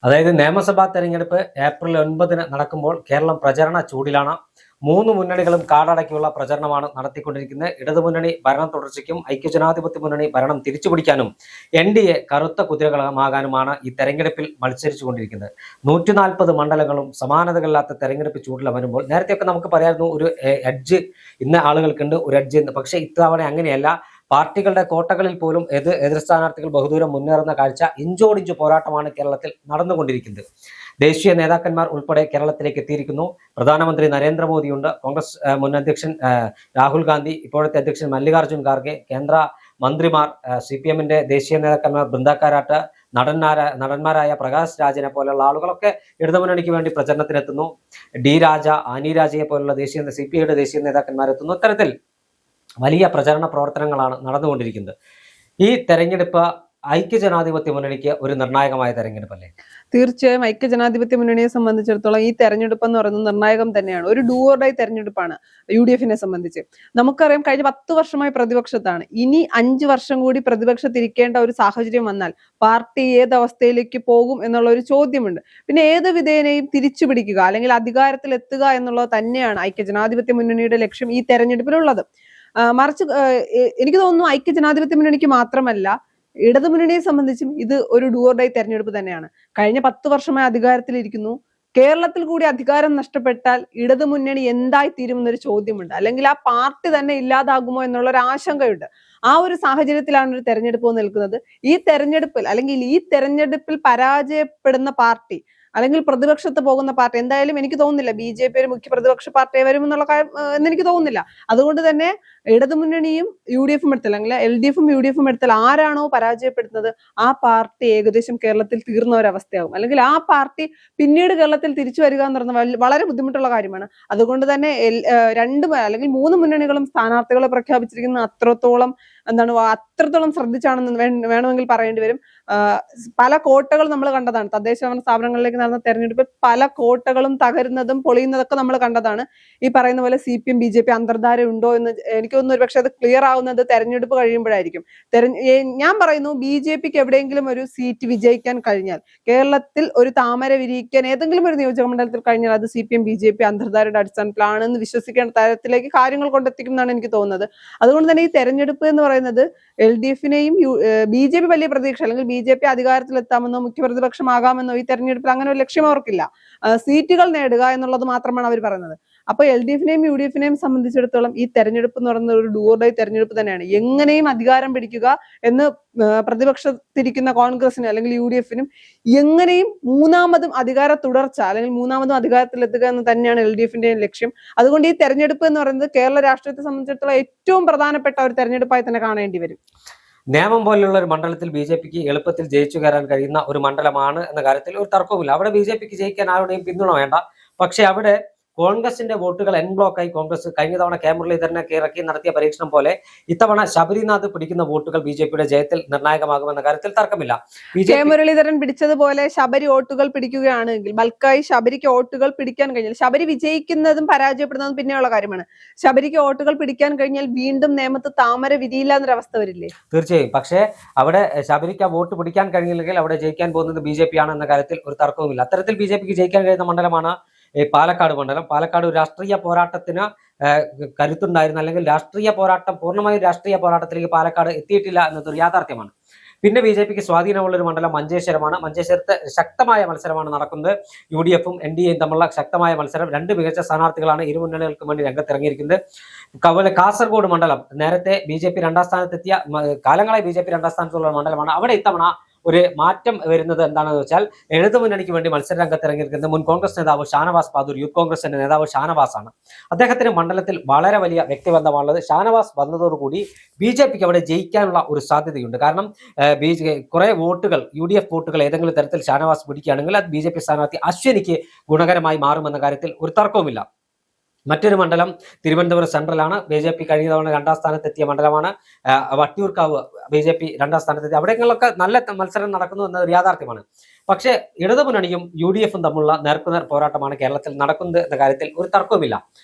അതായത് നിയമസഭാ തെരഞ്ഞെടുപ്പ് ഏപ്രിൽ 9 നടക്കുമ്പോൾ കേരളം പ്രചരണ ചൂടിലാണ്. മൂന്ന് മുന്നണികളും കാടടക്കിയുള്ള പ്രചരണമാണ് നടത്തിക്കൊണ്ടിരിക്കുന്നത്. ഇടതുമുന്നണി ഭരണം തുടർച്ചയ്ക്കും ഐക്യജനാധിപത്യ മുന്നണി ഭരണം തിരിച്ചുപിടിക്കാനും NDA കറുത്ത കുതിരകളാകാനുമാണ് ഈ തെരഞ്ഞെടുപ്പിൽ മത്സരിച്ചുകൊണ്ടിരിക്കുന്നത്. 140 മണ്ഡലങ്ങളും സമാനതകളില്ലാത്ത തെരഞ്ഞെടുപ്പ് ചൂടിൽ വരുമ്പോൾ നേരത്തെയൊക്കെ നമുക്ക് പറയായിരുന്നു ഒരു എഡ്ജ് ഇന്ന ആളുകൾക്കുണ്ട്, ഒരു എഡ്ജ് എന്ന്. പക്ഷേ ഇത്തവണ അങ്ങനെയല്ല. പാർട്ടികളുടെ കോട്ടകളിൽ പോലും എതിർ സ്ഥാനാർത്ഥികൾ ബഹുദൂരം മുന്നേറുന്ന കാഴ്ച ഇഞ്ചോടിഞ്ച് പോരാട്ടമാണ് കേരളത്തിൽ നടന്നുകൊണ്ടിരിക്കുന്നത്. ദേശീയ നേതാക്കന്മാർ ഉൾപ്പെടെ കേരളത്തിലേക്ക് എത്തിയിരിക്കുന്നു. പ്രധാനമന്ത്രി നരേന്ദ്രമോദിയുണ്ട്, കോൺഗ്രസ് മുൻ അധ്യക്ഷൻ രാഹുൽ ഗാന്ധി, ഇപ്പോഴത്തെ അധ്യക്ഷൻ മല്ലികാർജ്ജുൻ ഖാർഗെ, കേന്ദ്ര മന്ത്രിമാർ, CPM-ന്റെ ദേശീയ നേതാക്കന്മാർ ബൃന്ദ കാരാട്ട്, നടന്മാരായ പ്രകാശ് രാജിനെ പോലുള്ള ആളുകളൊക്കെ ഇടതുമുന്നണിക്ക് വേണ്ടി പ്രചരണത്തിനെത്തുന്നു. D രാജ, ആനി രാജയെ പോലുള്ള CPIയുടെ ദേശീയ നേതാക്കന്മാരെത്തുന്നു. ഇത്തരത്തിൽ വലിയ പ്രചരണ പ്രവർത്തനങ്ങളാണ് നടന്നുകൊണ്ടിരിക്കുന്നത്. ഈ തെരഞ്ഞെടുപ്പ് ഐക്യജനാധിപത്യ മുന്നണിക്ക് ഒരു നിർണായകമായ തെരഞ്ഞെടുപ്പല്ലേ? തീർച്ചയായും ഐക്യജനാധിപത്യ മുന്നണിയെ സംബന്ധിച്ചിടത്തോളം ഈ തെരഞ്ഞെടുപ്പ് എന്ന് പറയുന്നത് നിർണായകം തന്നെയാണ്. ഒരു ഡു ഓർ ഡൈ തെരഞ്ഞെടുപ്പാണ് UDF-നെ സംബന്ധിച്ച്. നമുക്കറിയാം, കഴിഞ്ഞ 10 വർഷമായി പ്രതിപക്ഷത്താണ്. ഇനി 5 വർഷം കൂടി പ്രതിപക്ഷത്തിരിക്കേണ്ട ഒരു സാഹചര്യം വന്നാൽ പാർട്ടി ഏത് അവസ്ഥയിലേക്ക് പോകും എന്നുള്ള ഒരു ചോദ്യമുണ്ട്. പിന്നെ ഏത് വിധേനയും തിരിച്ചു പിടിക്കുക അല്ലെങ്കിൽ അധികാരത്തിൽ എത്തുക എന്നുള്ളത് തന്നെയാണ് ഐക്യജനാധിപത്യ മുന്നണിയുടെ ലക്ഷ്യം ഈ തെരഞ്ഞെടുപ്പിലുള്ളത്. മറിച്ച് എനിക്ക് തോന്നുന്നു ഐക്യജനാധിപത്യ മുന്നണിക്ക് മാത്രമല്ല, ഇടതുമുന്നണിയെ സംബന്ധിച്ചും ഇത് ഒരു ഡു ഓർ ഡൈ തെരഞ്ഞെടുപ്പ് തന്നെയാണ്. കഴിഞ്ഞ 10 വർഷമായി അധികാരത്തിലിരിക്കുന്നു. കേരളത്തിൽ കൂടി അധികാരം നഷ്ടപ്പെട്ടാൽ ഇടതുമുന്നണി എന്തായി തീരുമെന്നൊരു ചോദ്യമുണ്ട്. അല്ലെങ്കിൽ ആ പാർട്ടി തന്നെ ഇല്ലാതാകുമോ എന്നുള്ള ഒരു ആശങ്കയുണ്ട്. ആ ഒരു സാഹചര്യത്തിലാണ് ഒരു തെരഞ്ഞെടുപ്പ് നിൽക്കുന്നത്. ഈ തെരഞ്ഞെടുപ്പിൽ പരാജയപ്പെടുന്ന പാർട്ടി അല്ലെങ്കിൽ പ്രതിപക്ഷത്ത് പോകുന്ന പാർട്ടി എന്തായാലും എനിക്ക് തോന്നുന്നില്ല BJP ഒരു മുഖ്യ പ്രതിപക്ഷ പാർട്ടിയെ വരുമെന്നുള്ള കാര്യം എന്നെനിക്ക് തോന്നുന്നില്ല. അതുകൊണ്ട് തന്നെ ഇടതുമുന്നണിയും UDF-ഉം എടുത്താൽ അല്ലെങ്കിൽ LDF-ഉം UDF-ഉം എടുത്താൽ ആരാണോ പരാജയപ്പെടുന്നത് ആ പാർട്ടി ഏകദേശം കേരളത്തിൽ തീർന്ന ഒരവസ്ഥയാകും. അല്ലെങ്കിൽ ആ പാർട്ടി പിന്നീട് കേരളത്തിൽ തിരിച്ചു വരിക എന്ന് പറയുന്നത് വളരെ ബുദ്ധിമുട്ടുള്ള കാര്യമാണ്. അതുകൊണ്ട് തന്നെ അല്ലെങ്കിൽ 3 മുന്നണികളും സ്ഥാനാർത്ഥികളെ പ്രഖ്യാപിച്ചിരിക്കുന്ന അത്രത്തോളം ശ്രദ്ധിച്ചാണെന്ന് വേണമെങ്കിൽ പറയേണ്ടി വരും. പല കോട്ടകൾ നമ്മൾ കണ്ടതാണ്. തദ്ദേശ ഭരണ സ്ഥാപനങ്ങളിലേക്ക് നടന്ന തെരഞ്ഞെടുപ്പിൽ പല കോട്ടകളും തകരുന്നതും പൊളിയുന്നതൊക്കെ നമ്മൾ കണ്ടതാണ്. ഈ പറയുന്ന പോലെ CPM BJP അന്തർധാര ഉണ്ടോ എന്ന് എനിക്ക് തോന്നുന്നു ഒരു പക്ഷെ അത് ക്ലിയർ ആവുന്നത് തെരഞ്ഞെടുപ്പ് കഴിയുമ്പോഴായിരിക്കും. ഞാൻ പറയുന്നു, BJPക്ക് എവിടെയെങ്കിലും ഒരു സീറ്റ് വിജയിക്കാൻ കഴിഞ്ഞാൽ, കേരളത്തിൽ ഒരു താമര വിരിയിക്കാൻ ഏതെങ്കിലും ഒരു നിയോജക മണ്ഡലത്തിൽ കഴിഞ്ഞാൽ അത് CPM BJP അന്തർധാരയുടെ അടിസ്ഥാനത്തിലാണെന്ന് വിശ്വസിക്കേണ്ട തരത്തിലേക്ക് കാര്യങ്ങൾ കൊണ്ടെത്തിക്കും എന്നാണ് എനിക്ക് തോന്നുന്നത്. അതുകൊണ്ട് തന്നെ ഈ തെരഞ്ഞെടുപ്പ് എന്ന് പറയുന്നത് LDF-നെയും BJP വലിയ പ്രതീക്ഷ അല്ലെങ്കിൽ BJP അധികാരത്തിലെത്താമെന്നോ മുഖ്യ പ്രതിപക്ഷമാകാമെന്നോ ഈ തെരഞ്ഞെടുപ്പിൽ അങ്ങനെ ഒരു ലക്ഷ്യം അവർക്കില്ല. സീറ്റുകൾ നേടുക എന്നുള്ളത് മാത്രമാണ് അവർ പറയുന്നത്. അപ്പൊ LDF-നെയും UDF-നെയും സംബന്ധിച്ചിടത്തോളം ഈ തെരഞ്ഞെടുപ്പ് എന്ന് പറയുന്നത് ഒരു ഡു ഓർ ഡൈ തെരഞ്ഞെടുപ്പ് തന്നെയാണ്. എങ്ങനെയും അധികാരം പിടിക്കുക എന്ന് പ്രതിപക്ഷത്തിരിക്കുന്ന കോൺഗ്രസിന് അല്ലെങ്കിൽ UDF-നും എങ്ങനെയും മൂന്നാമതും അധികാര തുടർച്ച അല്ലെങ്കിൽ മൂന്നാമതും അധികാരത്തിലെത്തുക എന്ന് തന്നെയാണ് LDF-ന്റെയും ലക്ഷ്യം. അതുകൊണ്ട് ഈ തെരഞ്ഞെടുപ്പ് എന്ന് പറയുന്നത് കേരള രാഷ്ട്രീയത്തെ സംബന്ധിച്ചിടത്തോളം ഏറ്റവും പ്രധാനപ്പെട്ട ഒരു തെരഞ്ഞെടുപ്പായി തന്നെ കാണേണ്ടി വരും. നേമം പോലുള്ള ഒരു മണ്ഡലത്തിൽ BJPക്ക് എളുപ്പത്തിൽ ജയിച്ചു കയറാൻ കഴിയുന്ന ഒരു മണ്ഡലമാണ് എന്ന കാര്യത്തിൽ ഒരു തർക്കവുമില്ല. അവിടെ BJPക്ക് ജയിക്കാൻ ആരുടെയും പിന്തുണ വേണ്ട. പക്ഷെ അവിടെ കോൺഗ്രസിന്റെ വോട്ടുകൾ ബ്ലോക്കായി കോൺഗ്രസ് കഴിഞ്ഞ തവണ കെ മുരളീധരനെ ഇറക്കി നടത്തിയ പരീക്ഷണം പോലെ ഇത്തവണ ശബരിനാഥ് പിടിക്കുന്ന വോട്ടുകൾ BJPയുടെ ജയത്തിൽ നിർണായകമാകുമെന്ന കാര്യത്തിൽ തർക്കമില്ല. കെ മുരളീധരൻ പിടിച്ചതുപോലെ ശബരി വോട്ടുകൾ പിടിക്കുകയാണെങ്കിൽ, ബൾക്കായി ശബരിക്ക് വോട്ടുകൾ പിടിക്കാൻ കഴിഞ്ഞാൽ, ശബരി വിജയിക്കുന്നതും പരാജയപ്പെടുന്നതും പിന്നെയുള്ള കാര്യമാണ്. ശബരിക്ക് വോട്ടുകൾ പിടിക്കാൻ കഴിഞ്ഞാൽ വീണ്ടും നേമത്ത് താമര വിധിയില്ല എന്നൊരവസ്ഥ വരില്ലേ? തീർച്ചയായും. പക്ഷേ അവിടെ ശബരിക്ക് വോട്ട് പിടിക്കാൻ കഴിഞ്ഞില്ലെങ്കിൽ അവിടെ ജയിക്കാൻ പോകുന്നത് BJP ആണ് എന്ന കാര്യത്തിൽ ഒരു തർക്കവുമില്ല. അത്തരത്തിൽ BJPക്ക് ജയിക്കാൻ കഴിയുന്ന മണ്ഡലമാണ് പാലക്കാട് മണ്ഡലം. പാലക്കാട് ഒരു രാഷ്ട്രീയ പോരാട്ടത്തിന് കരുത്തുണ്ടായിരുന്നു, അല്ലെങ്കിൽ പൂർണ്ണമായും രാഷ്ട്രീയ പോരാട്ടത്തിലേക്ക് പാലക്കാട് എത്തിയിട്ടില്ല എന്നതൊരു യാഥാർത്ഥ്യമാണ്. പിന്നെ BJPക്ക് സ്വാധീനമുള്ള ഒരു മണ്ഡലം മഞ്ചേശ്വരമാണ്. മഞ്ചേശ്വരത്ത് ശക്തമായ മത്സരമാണ് നടക്കുന്നത്. UDF-ഉം NDA-യും തമ്മിലുള്ള ശക്തമായ മത്സരം. 2 മികച്ച സ്ഥാനാർത്ഥികളാണ് ഇരു മുന്നണികൾക്കും വേണ്ടി രംഗത്തിറങ്ങിയിരിക്കുന്നത്. കാസർഗോഡ് മണ്ഡലം നേരത്തെ BJP 2ാം സ്ഥാനത്തെത്തിയ, കാലങ്ങളായി BJP 2ാം സ്ഥാനത്തുള്ള മണ്ഡലമാണ്. അവിടെ ഇത്തവണ ഒരു മാറ്റം വരുന്നത് എന്താണെന്ന് വെച്ചാൽ ഇടതുമുന്നണിക്ക് വേണ്ടി മത്സര രംഗത്തിറങ്ങിയിരിക്കുന്നത് മുൻ കോൺഗ്രസ് നേതാവ് ഷാനവാസ് പാദൂർ, യൂത്ത് കോൺഗ്രസിന്റെ നേതാവ് ഷാനവാസ് ആണ്. അദ്ദേഹത്തിന് മണ്ഡലത്തിൽ വളരെ വലിയ വ്യക്തിബന്ധമാണുള്ളത്. ഷാനവാസ് വന്നതോടുകൂടി BJPക്ക് അവിടെ ജയിക്കാനുള്ള ഒരു സാധ്യതയുണ്ട്. കാരണം കുറെ വോട്ടുകൾ, UDF വോട്ടുകൾ ഏതെങ്കിലും തരത്തിൽ ഷാനവാസ് പിടിക്കുകയാണെങ്കിൽ അത് BJP സ്ഥാനാർത്ഥി അശ്വനിക്ക് ഗുണകരമായി മാറുമെന്ന കാര്യത്തിൽ ഒരു തർക്കവുമില്ല. മറ്റൊരു മണ്ഡലം തിരുവനന്തപുരം സെൻട്രലാണ്. BJP കഴിഞ്ഞ തവണ 2ാം സ്ഥാനത്തെത്തിയ മണ്ഡലമാണ്. വട്ടിയൂർക്കാവ് BJP രണ്ടാം സ്ഥാനത്തെത്തി. അവിടങ്ങളിലൊക്കെ നല്ല മത്സരം നടക്കുന്നു എന്നത് യാഥാർത്ഥ്യമാണ്. പക്ഷേ ഇടതുമുന്നണിയും UDF-ഉം തമ്മിലുള്ള നേർക്കുനേർ പോരാട്ടമാണ് കേരളത്തിൽ നടക്കുന്നത് എന്ന കാര്യത്തിൽ ഒരു തർക്കവുമില്ല.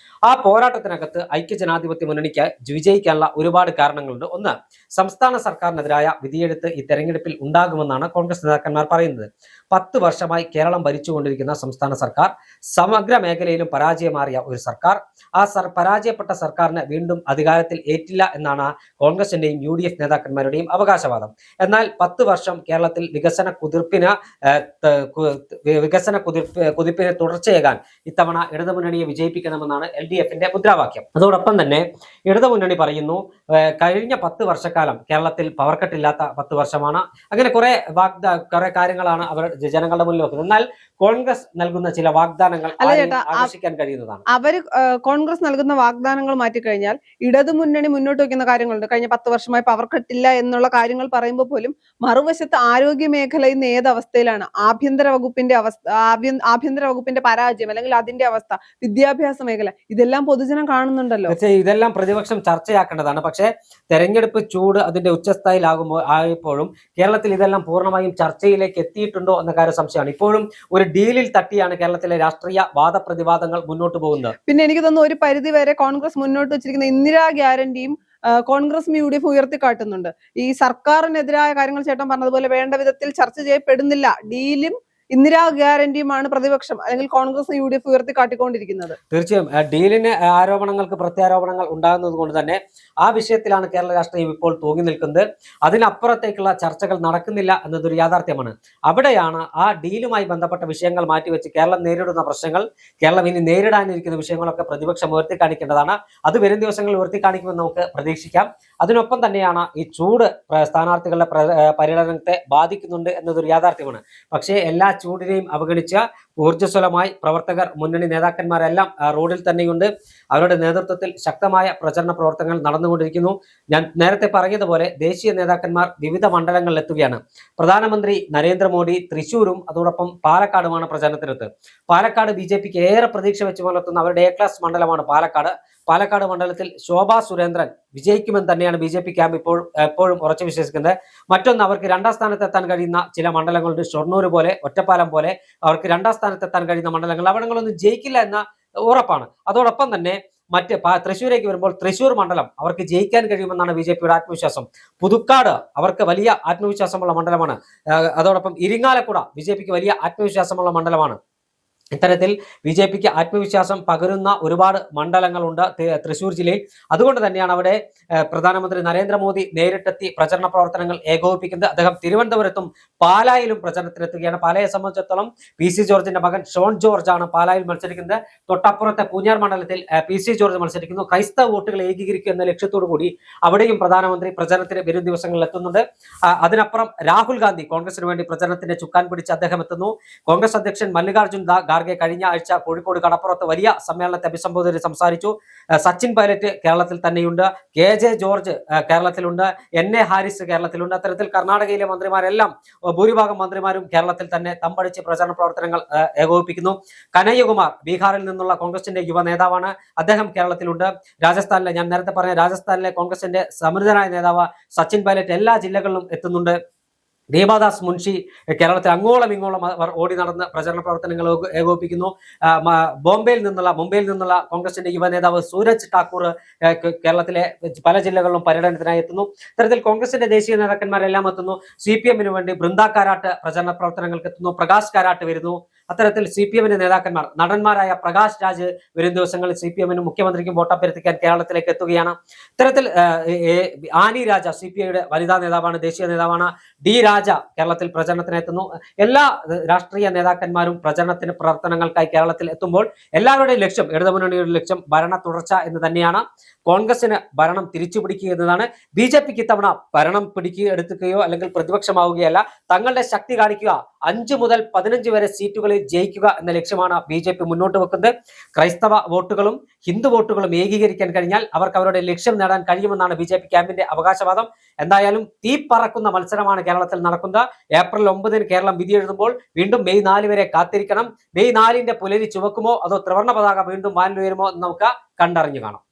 ആ പോരാട്ടത്തിനകത്ത് ഐക്യജനാധിപത്യ മുന്നണിക്ക് വിജയിക്കാനുള്ള ഒരുപാട് കാരണങ്ങളുണ്ട്. ഒന്ന്, സംസ്ഥാന സർക്കാരിനെതിരായ വിധിയെഴുത്ത് ഈ തെരഞ്ഞെടുപ്പിൽ ഉണ്ടാകുമെന്നാണ് കോൺഗ്രസ് നേതാക്കന്മാർ പറയുന്നത്. 10 വർഷമായി കേരളം ഭരിച്ചുകൊണ്ടിരിക്കുന്ന സംസ്ഥാന സർക്കാർ, സമഗ്ര മേഖലയിലും പരാജയമാറിയ ഒരു സർക്കാർ, ആ പരാജയപ്പെട്ട സർക്കാരിനെ വീണ്ടും അധികാരത്തിൽ ഏറ്റില്ല എന്നാണ് കോൺഗ്രസിന്റെയും UDF നേതാക്കന്മാരുടെയും അവകാശവാദം. എന്നാൽ 10 വർഷം കേരളത്തിൽ വികസന കുതിപ്പിന് തുടർച്ചയേകാൻ ഇത്തവണ ഇടതുമുന്നണിയെ വിജയിപ്പിക്കണമെന്നാണ് LDF-ന്റെ മുദ്രാവാക്യം. അതോടൊപ്പം തന്നെ ഇടതുമുന്നണി പറയുന്നു, കഴിഞ്ഞ 10 വർഷക്കാലം കേരളത്തിൽ പവർ കട്ട് ഇല്ലാത്ത 10 വർഷമാണ്. അങ്ങനെ കുറെ കാര്യങ്ങളാണ് അവർ ജനങ്ങളുടെ മുന്നിൽ വെക്കുന്നത്. എന്നാൽ കോൺഗ്രസ് നൽകുന്ന ചില വാഗ്ദാനങ്ങൾ ആകർഷിക്കാൻ കഴിയുന്നതാണ്. അവര് കോൺഗ്രസ് നൽകുന്ന വാഗ്ദാനങ്ങൾ മാറ്റിക്കഴിഞ്ഞാൽ ഇടതുമുന്നണി മുന്നോട്ട് വെക്കുന്ന കാര്യങ്ങളുണ്ട്. കഴിഞ്ഞ 10 വർഷമായി പവർ കട്ടില്ല എന്നുള്ള കാര്യങ്ങൾ പറയുമ്പോൾ പോലും മറുവശത്ത് ആരോഗ്യ മേഖല ഇന്ന് ഏത് അവസ്ഥയിലാണ്, ആഭ്യന്തര വകുപ്പിന്റെ പരാജയം അല്ലെങ്കിൽ അതിന്റെ അവസ്ഥ, വിദ്യാഭ്യാസ മേഖല, ഇതെല്ലാം പൊതുജനം കാണുന്നുണ്ടല്ലോ. ഇതെല്ലാം പ്രതിപക്ഷം ചർച്ചയാക്കേണ്ടതാണ്. പക്ഷേ തെരഞ്ഞെടുപ്പ് ചൂട് അതിന്റെ ആയപ്പോഴും കേരളത്തിൽ ഇതെല്ലാം പൂർണ്ണമായും ചർച്ചയിലേക്ക് എത്തിയിട്ടുണ്ടോ എന്ന കാര്യം സംശയമാണ്. ഇപ്പോഴും ഒരു ഡീലിൽ തട്ടിയാണ് കേരളത്തിലെ രാഷ്ട്രീയ വാദപ്രതിവാദങ്ങൾ മുന്നോട്ട് പോകുന്നത്. പിന്നെ എനിക്ക് തോന്നുന്നു ഒരു പരിധി വരെ കോൺഗ്രസ് മുന്നോട്ട് വെച്ചിരിക്കുന്ന ഇന്ദിരാ ഗ്യാരണ്ടിയും കോൺഗ്രസും UDF ഉയർത്തിക്കാട്ടുന്നുണ്ട്. ഈ സർക്കാരിനെതിരായ കാര്യങ്ങൾ ചേട്ടൻ പറഞ്ഞതുപോലെ വേണ്ട വിധത്തിൽ ചർച്ച ചെയ്യപ്പെടുന്നില്ല. ഡീലും ഇന്ദിരാ ഗ്യാരണ്ടിയുമാണ് പ്രതിപക്ഷം അല്ലെങ്കിൽ കോൺഗ്രസ് UDF ഉയർത്തിക്കാട്ടിക്കൊണ്ടിരിക്കുന്നത്. തീർച്ചയായും ഡീലിന് ആരോപണങ്ങൾക്ക് പ്രത്യാരോപണങ്ങൾ ഉണ്ടാകുന്നത് കൊണ്ട് തന്നെ ആ വിഷയത്തിലാണ് കേരള രാഷ്ട്രീയം ഇപ്പോൾ തൂങ്ങി നിൽക്കുന്നത്. അതിനപ്പുറത്തേക്കുള്ള ചർച്ചകൾ നടക്കുന്നില്ല എന്നതൊരു യാഥാർത്ഥ്യമാണ്. അവിടെയാണ് ആ ഡീലുമായി ബന്ധപ്പെട്ട വിഷയങ്ങൾ മാറ്റിവെച്ച് കേരളം നേരിടുന്ന പ്രശ്നങ്ങൾ, കേരളം ഇനി നേരിടാനിരിക്കുന്ന വിഷയങ്ങളൊക്കെ പ്രതിപക്ഷം ഉയർത്തിക്കാണിക്കേണ്ടതാണ്. അത് വരും ദിവസങ്ങളിൽ ഉയർത്തിക്കാണിക്കുമെന്ന് നമുക്ക് പ്രതീക്ഷിക്കാം. അതിനൊപ്പം തന്നെയാണ് ഈ ചൂട് സ്ഥാനാർത്ഥികളുടെ പര്യടനത്തെ ബാധിക്കുന്നുണ്ട് എന്നതൊരു യാഥാർത്ഥ്യമാണ്. പക്ഷേ എല്ലാ ചൂടിനെയും അവഗണിച്ച ഊർജ്ജസ്വലമായി പ്രവർത്തകർ, മുന്നണി നേതാക്കന്മാരെല്ലാം റോഡിൽ തന്നെയുണ്ട്. അവരുടെ നേതൃത്വത്തിൽ ശക്തമായ പ്രചരണ പ്രവർത്തനങ്ങൾ നടന്നുകൊണ്ടിരിക്കുന്നു. ഞാൻ നേരത്തെ പറഞ്ഞതുപോലെ ദേശീയ നേതാക്കന്മാർ വിവിധ മണ്ഡലങ്ങളിൽ എത്തുകയാണ്. പ്രധാനമന്ത്രി നരേന്ദ്രമോദി തൃശ്ശൂരും അതോടൊപ്പം പാലക്കാടുമാണ് പ്രചരണത്തിനെത്ത്. പാലക്കാട് BJPക്ക് ഏറെ പ്രതീക്ഷ വെച്ച് പുലർത്തുന്ന അവരുടെ A ക്ലാസ് മണ്ഡലമാണ് പാലക്കാട് മണ്ഡലത്തിൽ ശോഭാ സുരേന്ദ്രൻ വിജയിക്കുമെന്ന് തന്നെയാണ് BJP ക്യാമ്പ് എപ്പോഴും ഉറച്ചു വിശ്വസിക്കുന്നത്. മറ്റൊന്ന്, അവർക്ക് രണ്ടാം സ്ഥാനത്ത് എത്താൻ കഴിയുന്ന ചില മണ്ഡലങ്ങളുണ്ട്. ഷൊർണൂർ പോലെ, ഒറ്റപ്പാലം പോലെ അവർക്ക് രണ്ടാം സ്ഥാനത്ത് എത്താൻ കഴിയുന്ന മണ്ഡലങ്ങൾ, അവിടങ്ങളൊന്നും ജയിക്കില്ല എന്ന ഉറപ്പാണ്. അതോടൊപ്പം തന്നെ തൃശ്ശൂരേക്ക് വരുമ്പോൾ തൃശ്ശൂർ മണ്ഡലം അവർക്ക് ജയിക്കാൻ കഴിയുമെന്നാണ് BJPയുടെ ആത്മവിശ്വാസം. പുതുക്കാട് അവർക്ക് വലിയ ആത്മവിശ്വാസമുള്ള മണ്ഡലമാണ്. അതോടൊപ്പം ഇരിങ്ങാലക്കുട BJPക്ക് വലിയ ആത്മവിശ്വാസമുള്ള മണ്ഡലമാണ്. ഇത്തരത്തിൽ BJPക്ക് ആത്മവിശ്വാസം പകരുന്ന ഒരുപാട് മണ്ഡലങ്ങളുണ്ട് തൃശ്ശൂർ ജില്ലയിൽ. അതുകൊണ്ട് തന്നെയാണ് അവിടെ പ്രധാനമന്ത്രി നരേന്ദ്രമോദി നേരിട്ടെത്തി പ്രചരണ പ്രവർത്തനങ്ങൾ ഏകോപിപ്പിക്കുന്നത്. അദ്ദേഹം തിരുവനന്തപുരത്തും പാലായിലും പ്രചരണത്തിനെത്തുകയാണ്. പാലായെ സംബന്ധിച്ചിടത്തോളം PC ജോർജിന്റെ മകൻ ഷോൺ ജോർജ് ആണ് പാലായിൽ മത്സരിക്കുന്നത്. തൊട്ടപ്പുറത്തെ പൂഞ്ഞാർ മണ്ഡലത്തിൽ PC ജോർജ് മത്സരിക്കുന്നു. ക്രൈസ്തവ വോട്ടുകൾ ഏകീകരിക്കുക എന്ന ലക്ഷ്യത്തോടു കൂടി അവിടെയും പ്രധാനമന്ത്രി പ്രചരണത്തിന് വരും ദിവസങ്ങളിൽ എത്തുന്നുണ്ട്. അതിനപ്പുറം രാഹുൽ ഗാന്ധി കോൺഗ്രസിന് വേണ്ടി പ്രചരണത്തിന്റെ ചുക്കാൻ പിടിച്ച് അദ്ദേഹം എത്തുന്നു. കോൺഗ്രസ് അധ്യക്ഷൻ മല്ലികാർജുൻ ഖാർഗെ കഴിഞ്ഞ ആഴ്ച കോഴിക്കോട് കടപ്പുറത്ത് വലിയ സമ്മേളനത്തെ അഭിസംബോധന സംസാരിച്ചു. സച്ചിൻ പൈലറ്റ് കേരളത്തിൽ തന്നെയുണ്ട്, KJ ജോർജ് കേരളത്തിലുണ്ട്, NA ഹാരിസ് കേരളത്തിലുണ്ട്. അത്തരത്തിൽ കർണാടകയിലെ മന്ത്രിമാരെല്ലാം, ഭൂരിഭാഗം മന്ത്രിമാരും കേരളത്തിൽ തന്നെ തമ്പടിച്ച് പ്രചരണ പ്രവർത്തനങ്ങൾ ഏകോപിപ്പിക്കുന്നു. കനയ്യകുമാർ ബീഹാറിൽ നിന്നുള്ള കോൺഗ്രസിന്റെ യുവ നേതാവാണ്, അദ്ദേഹം കേരളത്തിലുണ്ട്. രാജസ്ഥാനിലെ, ഞാൻ നേരത്തെ പറഞ്ഞ രാജസ്ഥാനിലെ കോൺഗ്രസിന്റെ സമൃദ്ധനായ നേതാവ് സച്ചിൻ പൈലറ്റ് എല്ലാ ജില്ലകളിലും എത്തുന്നുണ്ട്. ദീപാദാസ് മുൻഷി കേരളത്തിൽ അങ്ങോളം ഇങ്ങോളം അവർ ഓടി നടന്ന് പ്രചരണ പ്രവർത്തനങ്ങൾ ഏകോപിപ്പിക്കുന്നു. മുംബൈയിൽ നിന്നുള്ള കോൺഗ്രസിന്റെ യുവ നേതാവ് സൂരജ് ഠാക്കൂർ കേരളത്തിലെ പല ജില്ലകളിലും പര്യടനത്തിനായി എത്തുന്നു. ഇത്തരത്തിൽ കോൺഗ്രസിന്റെ ദേശീയ നേതാക്കന്മാരെല്ലാം എത്തുന്നു. CPM-ന് വേണ്ടി ബൃന്ദ കാരാട്ട് പ്രചരണ പ്രവർത്തനങ്ങൾക്ക് എത്തുന്നു. പ്രകാശ് കാരാട്ട് വരുന്നു. അത്തരത്തിൽ CPM-ന്റെ നേതാക്കന്മാർ, നടന്മാരായ പ്രകാശ് രാജ് വരും ദിവസങ്ങളിൽ CPM-നും മുഖ്യമന്ത്രിക്കും വോട്ടഭ്യർത്ഥിക്കാൻ കേരളത്തിലേക്ക് എത്തുകയാണ്. ഇത്തരത്തിൽ ആനി രാജ CPI-യുടെ വനിതാ നേതാവാണ്, ദേശീയ നേതാവാണ്. D രാജ കേരളത്തിൽ പ്രചരണത്തിനെത്തുന്നു. എല്ലാ രാഷ്ട്രീയ നേതാക്കന്മാരും പ്രവർത്തനങ്ങൾക്കായി കേരളത്തിൽ എത്തുമ്പോൾ എല്ലാവരുടെയും ലക്ഷ്യം, ഇടതുമുന്നണിയുടെ ലക്ഷ്യം ഭരണ തുടർച്ച എന്ന് തന്നെയാണ്. കോൺഗ്രസിന് ഭരണം തിരിച്ചു പിടിക്കുക എന്നതാണ്. BJPക്ക് ഇത്തവണ ഭരണം എടുക്കുകയോ അല്ലെങ്കിൽ പ്രതിപക്ഷമാവുകയല്ല, തങ്ങളുടെ ശക്തി കാണിക്കുക, 5 മുതൽ 15 വരെ സീറ്റുകളിൽ ജയിക്കുക എന്ന ലക്ഷ്യമാണ് BJP മുന്നോട്ട് വെക്കുന്നത്. ക്രൈസ്തവ വോട്ടുകളും ഹിന്ദു വോട്ടുകളും ഏകീകരിക്കാൻ കഴിഞ്ഞാൽ അവർക്ക് അവരുടെ ലക്ഷ്യം നേടാൻ കഴിയുമെന്നാണ് BJP ക്യാമ്പിന്റെ അവകാശവാദം. എന്തായാലും തീ പറക്കുന്ന മത്സരമാണ് കേരളത്തിൽ നടക്കുന്നത്. ഏപ്രിൽ 9-ന് കേരളം വിധി എഴുതുമ്പോൾ വീണ്ടും മെയ് 4 വരെ കാത്തിരിക്കണം. മെയ് 4-ന്റെ പുലരി ചുവക്കുമോ അതോ ത്രിവർണ്ണ പതാക വീണ്ടും വാനിലുയരുമോ എന്ന് നമുക്ക് കണ്ടറിഞ്ഞു കാണാം.